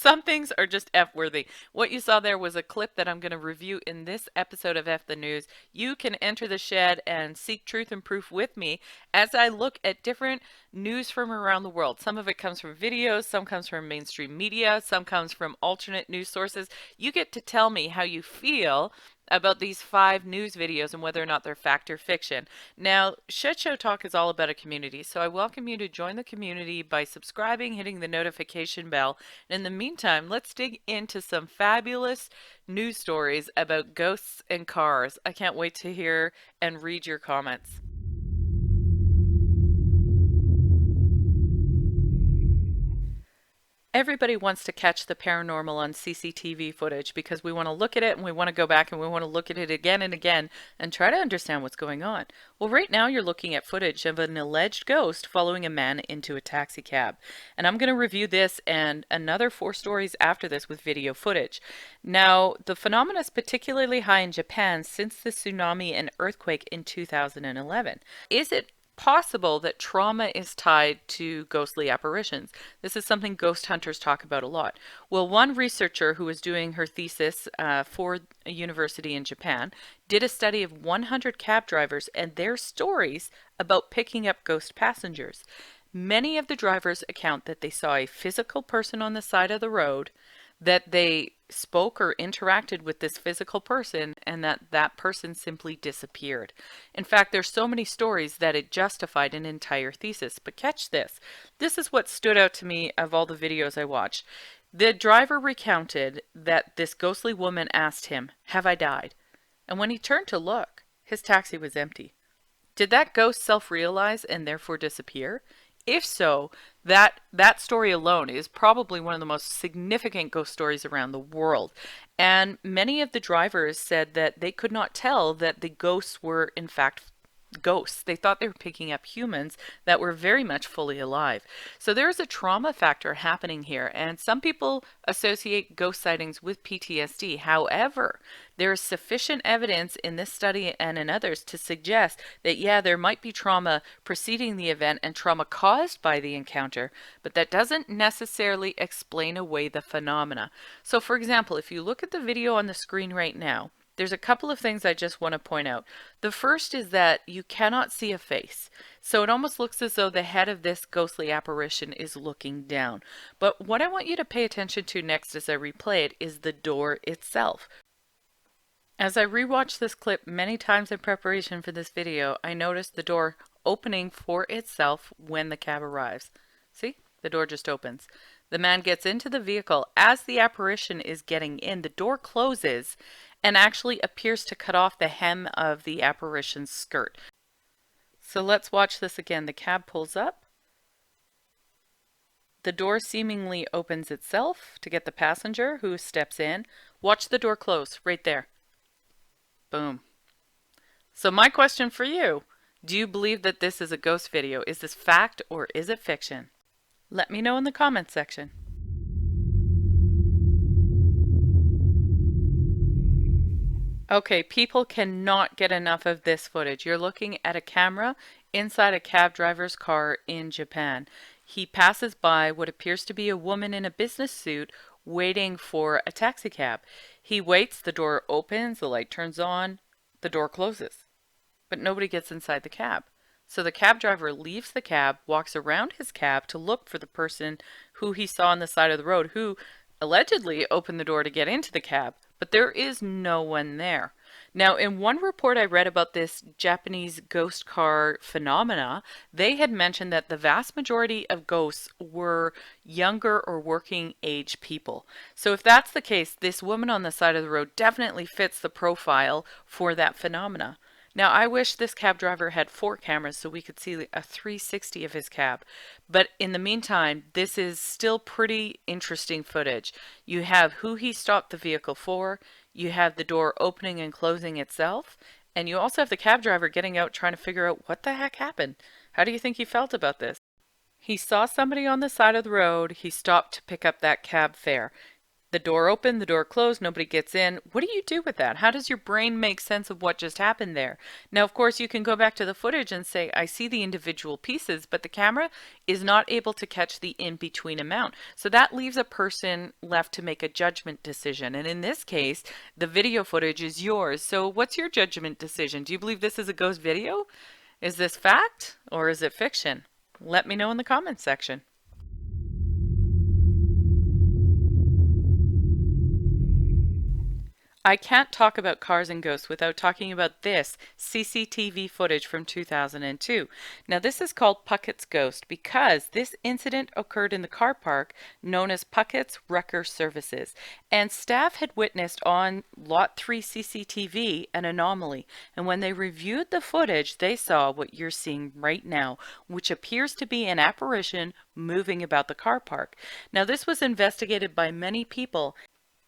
Some things are just F-worthy. What you saw there was a clip that I'm going to review in this episode of F the News. You can enter the shed and seek truth and proof with me as I look at different news from around the world. Some of it comes from videos, some comes from mainstream media, some comes from alternate news sources. You get to tell me how you feel about these 5 news videos and whether or not they're fact or fiction. Now, Shed Show Talk is all about a community, so I welcome you to join the community by subscribing, hitting the notification bell. And in the meantime, let's dig into some fabulous news stories about ghosts and cars. I can't wait to hear and read your comments. Everybody wants to catch the paranormal on CCTV footage because we want to look at it and we want to go back and we want to look at it again and again and try to understand what's going on. Well, right now you're looking at footage of an alleged ghost following a man into a taxi cab. And I'm going to review this and another 4 stories after this with video footage. Now, the phenomenon is particularly high in Japan since the tsunami and earthquake in 2011. Is it possible that trauma is tied to ghostly apparitions? This is something ghost hunters talk about a lot. Well, one researcher who was doing her thesis for a university in Japan did a study of 100 cab drivers and their stories about picking up ghost passengers. Many of the drivers account that they saw a physical person on the side of the road, that they spoke or interacted with this physical person, and that person simply disappeared. In fact, there's so many stories that it justified an entire thesis. But catch this. This is what stood out to me of all the videos I watched. The driver recounted that this ghostly woman asked him, "Have I died?" And when he turned to look, his taxi was empty. Did that ghost self-realize and therefore disappear? If so, that story alone is probably one of the most significant ghost stories around the world. And many of the drivers said that they could not tell that the ghosts were in fact ghosts. They thought they were picking up humans that were very much fully alive. So there's a trauma factor happening here, and some people associate ghost sightings with PTSD. However, there is sufficient evidence in this study and in others to suggest that, yeah, there might be trauma preceding the event and trauma caused by the encounter, but that doesn't necessarily explain away the phenomena. So, for example, if you look at the video on the screen right now, there's a couple of things I just want to point out. The first is that you cannot see a face. So it almost looks as though the head of this ghostly apparition is looking down. But what I want you to pay attention to next as I replay it is the door itself. As I rewatched this clip many times in preparation for this video, I noticed the door opening for itself when the cab arrives. See? The door just opens. The man gets into the vehicle. As the apparition is getting in, the door closes and actually appears to cut off the hem of the apparition's skirt. So let's watch this again. The cab pulls up. The door seemingly opens itself to get the passenger who steps in. Watch the door close right there. Boom. So my question for you, do you believe that this is a ghost video? Is this fact or is it fiction? Let me know in the comments section. Okay, people cannot get enough of this footage. You're looking at a camera inside a cab driver's car in Japan. He passes by what appears to be a woman in a business suit waiting for a taxi cab. He waits, the door opens, the light turns on, the door closes. But nobody gets inside the cab. So the cab driver leaves the cab, walks around his cab to look for the person who he saw on the side of the road, who allegedly opened the door to get into the cab, but there is no one there. Now, in one report I read about this Japanese ghost car phenomena, they had mentioned that the vast majority of ghosts were younger or working age people. So if that's the case, this woman on the side of the road definitely fits the profile for that phenomena. Now, I wish this cab driver had 4 cameras so we could see a 360 of his cab. But in the meantime, this is still pretty interesting footage. You have who he stopped the vehicle for, you have the door opening and closing itself, and you also have the cab driver getting out trying to figure out what the heck happened. How do you think he felt about this? He saw somebody on the side of the road, he stopped to pick up that cab fare. The door open, the door closed, nobody gets in. What do you do with that? How does your brain make sense of what just happened there? Now, of course, you can go back to the footage and say, I see the individual pieces, but the camera is not able to catch the in-between amount. So that leaves a person left to make a judgment decision. And in this case, the video footage is yours. So what's your judgment decision? Do you believe this is a ghost video? Is this fact or is it fiction? Let me know in the comments section. I can't talk about cars and ghosts without talking about this CCTV footage from 2002. Now, this is called Puckett's Ghost because this incident occurred in the car park known as Puckett's Wrecker Services, and staff had witnessed on Lot 3 CCTV an anomaly. And when they reviewed the footage, they saw what you're seeing right now, which appears to be an apparition moving about the car park. Now, this was investigated by many people.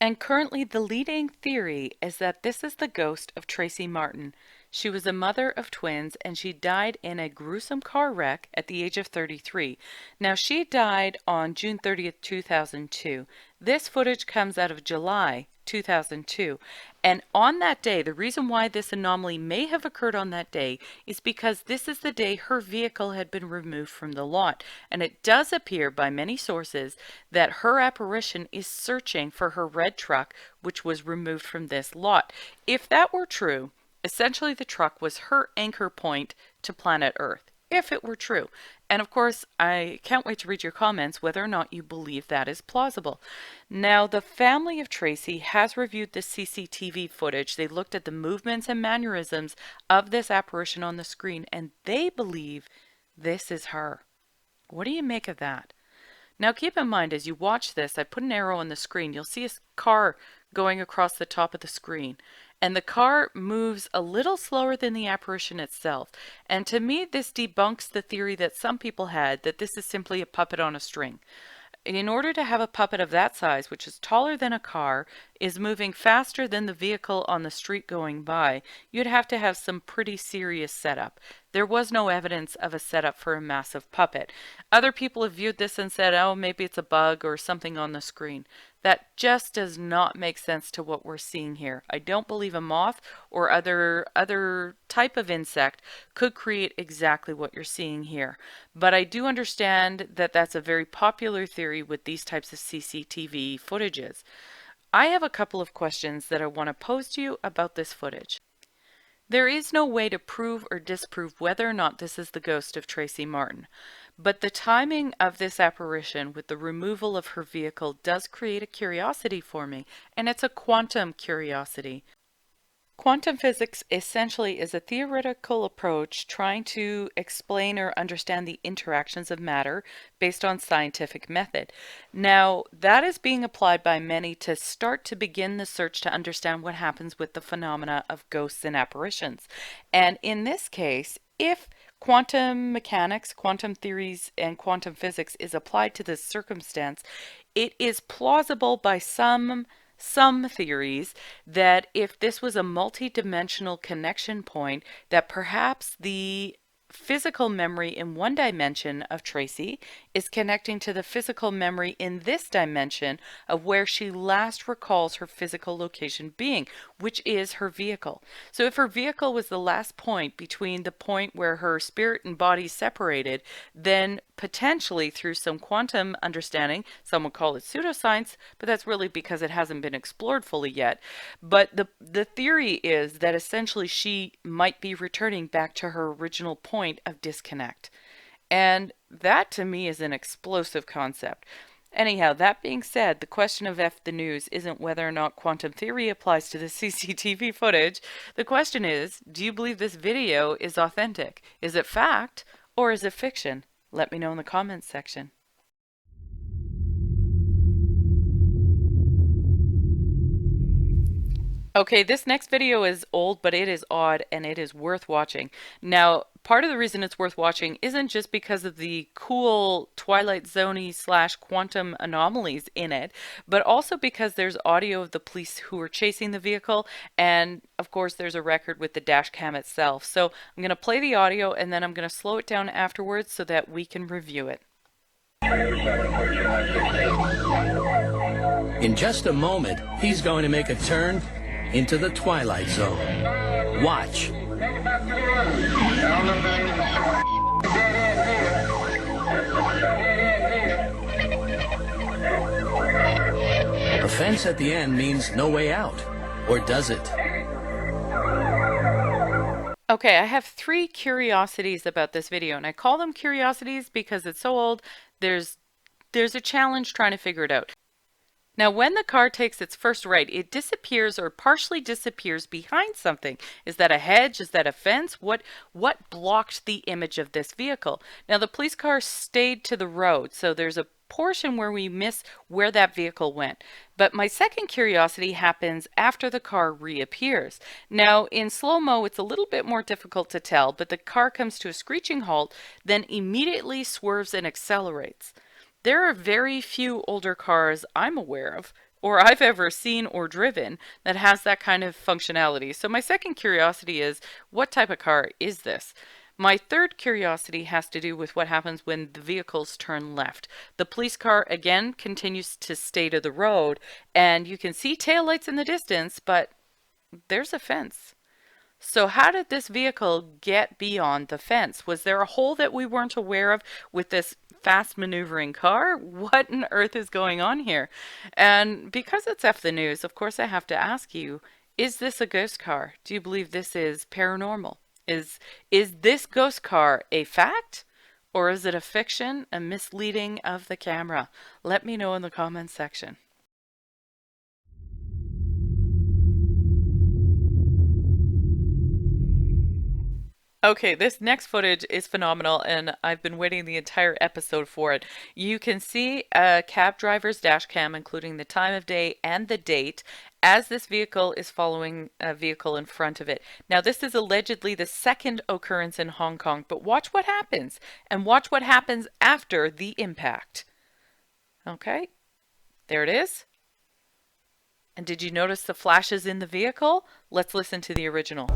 And currently, the leading theory is that this is the ghost of Tracy Martin. She was a mother of twins and she died in a gruesome car wreck at the age of 33. Now, she died on June 30th, 2002. This footage comes out of July 2002. And on that day, the reason why this anomaly may have occurred on that day is because this is the day her vehicle had been removed from the lot. And it does appear by many sources that her apparition is searching for her red truck, which was removed from this lot. If that were true, essentially the truck was her anchor point to planet Earth. If it were true. And of course, I can't wait to read your comments whether or not you believe that is plausible. Now, the family of Tracy has reviewed the CCTV footage. They looked at the movements and mannerisms of this apparition on the screen, and they believe this is her. What do you make of that? Now, keep in mind, as you watch this, I put an arrow on the screen. You'll see a car going across the top of the screen. And the car moves a little slower than the apparition itself. And to me, this debunks the theory that some people had that this is simply a puppet on a string. In order to have a puppet of that size, which is taller than a car, is moving faster than the vehicle on the street going by, you'd have to have some pretty serious setup. There was no evidence of a setup for a massive puppet. Other people have viewed this and said, oh, maybe it's a bug or something on the screen. That just does not make sense to what we're seeing here. I don't believe a moth or other type of insect could create exactly what you're seeing here. But I do understand that that's a very popular theory with these types of CCTV footages. I have a couple of questions that I want to pose to you about this footage. There is no way to prove or disprove whether or not this is the ghost of Tracy Martin, but the timing of this apparition with the removal of her vehicle does create a curiosity for me, and it's a quantum curiosity. Quantum physics essentially is a theoretical approach trying to explain or understand the interactions of matter based on scientific method. Now, that is being applied by many to start to begin the search to understand what happens with the phenomena of ghosts and apparitions. And in this case, if quantum mechanics, quantum theories, and quantum physics is applied to this circumstance, it is plausible by some theories that if this was a multi-dimensional connection point, that perhaps the physical memory in one dimension of Tracy is connecting to the physical memory in this dimension of where she last recalls her physical location being, which is her vehicle. So if her vehicle was the last point between the point where her spirit and body separated, then potentially through some quantum understanding, some would call it pseudoscience, but that's really because it hasn't been explored fully yet. But the theory is that essentially she might be returning back to her original point of disconnect. And that to me is an explosive concept. Anyhow, that being said, the question of F the news isn't whether or not quantum theory applies to the CCTV footage. The question is, do you believe this video is authentic? Is it fact or is it fiction? Let me know in the comments section. Okay, this next video is old, but it is odd and it is worth watching. Now, part of the reason it's worth watching isn't just because of the cool Twilight Zone-y / quantum anomalies in it, but also because there's audio of the police who are chasing the vehicle, and of course there's a record with the dash cam itself. So I'm going to play the audio and then I'm going to slow it down afterwards so that we can review it. In just a moment, he's going to make a turn into the twilight zone. Watch. A fence at the end means no way out. Or does it? Okay, I have 3 curiosities about this video, and I call them curiosities because it's so old, there's a challenge trying to figure it out. Now, when the car takes its first right, it disappears or partially disappears behind something. Is that a hedge? Is that a fence? What blocked the image of this vehicle? Now, the police car stayed to the road, so there's a portion where we miss where that vehicle went. But my second curiosity happens after the car reappears. Now, in slow-mo, it's a little bit more difficult to tell, but the car comes to a screeching halt, then immediately swerves and accelerates. There are very few older cars I'm aware of, or I've ever seen or driven, that has that kind of functionality. So my second curiosity is, what type of car is this? My third curiosity has to do with what happens when the vehicles turn left. The police car, again, continues to stay to the road, and you can see taillights in the distance, but there's a fence. So how did this vehicle get beyond the fence? Was there a hole that we weren't aware of with this fast maneuvering car? What on earth is going on here? And because it's F the news, of course I have to ask you, is this a ghost car? Do you believe this is paranormal? Is this ghost car a fact? Or is it a fiction, a misleading of the camera? Let me know in the comments section. Okay, this next footage is phenomenal, and I've been waiting the entire episode for it. You can see a cab driver's dash cam, including the time of day and the date, as this vehicle is following a vehicle in front of it. Now, this is allegedly the second occurrence in Hong Kong, but watch what happens, and watch what happens after the impact. Okay, there it is. And did you notice the flashes in the vehicle? Let's listen to the original.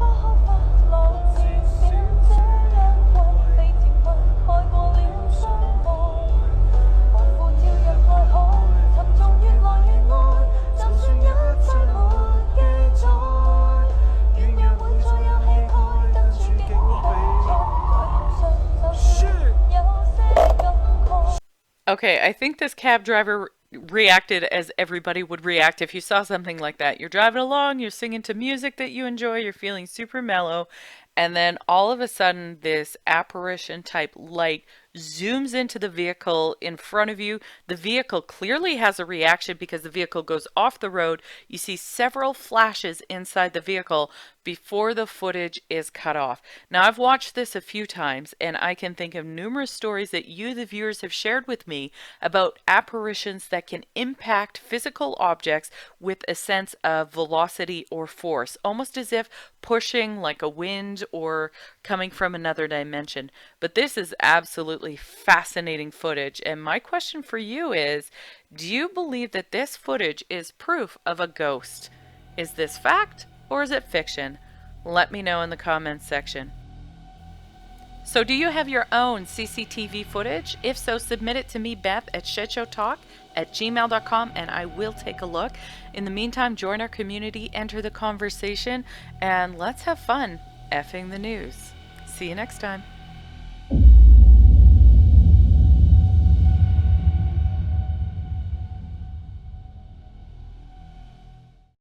Okay, I think this cab driver reacted as everybody would react if you saw something like that. You're driving along, you're singing to music that you enjoy, you're feeling super mellow, and then all of a sudden this apparition type light zooms into the vehicle in front of you. The vehicle clearly has a reaction because the vehicle goes off the road. You see several flashes inside the vehicle before the footage is cut off. Now, I've watched this a few times, and I can think of numerous stories that you, the viewers, have shared with me about apparitions that can impact physical objects with a sense of velocity or force, almost as if pushing like a wind or coming from another dimension. But this is absolutely fascinating footage, and my question for you is, do you believe that this footage is proof of a ghost? Is this fact or is it fiction? Let me know in the comments section. So do you have your own CCTV footage? If so, submit it to me, Beth, at shedshowtalk@gmail.com, and I will take a look. In the meantime, join our community, enter the conversation, and let's have fun effing the news. See you next time.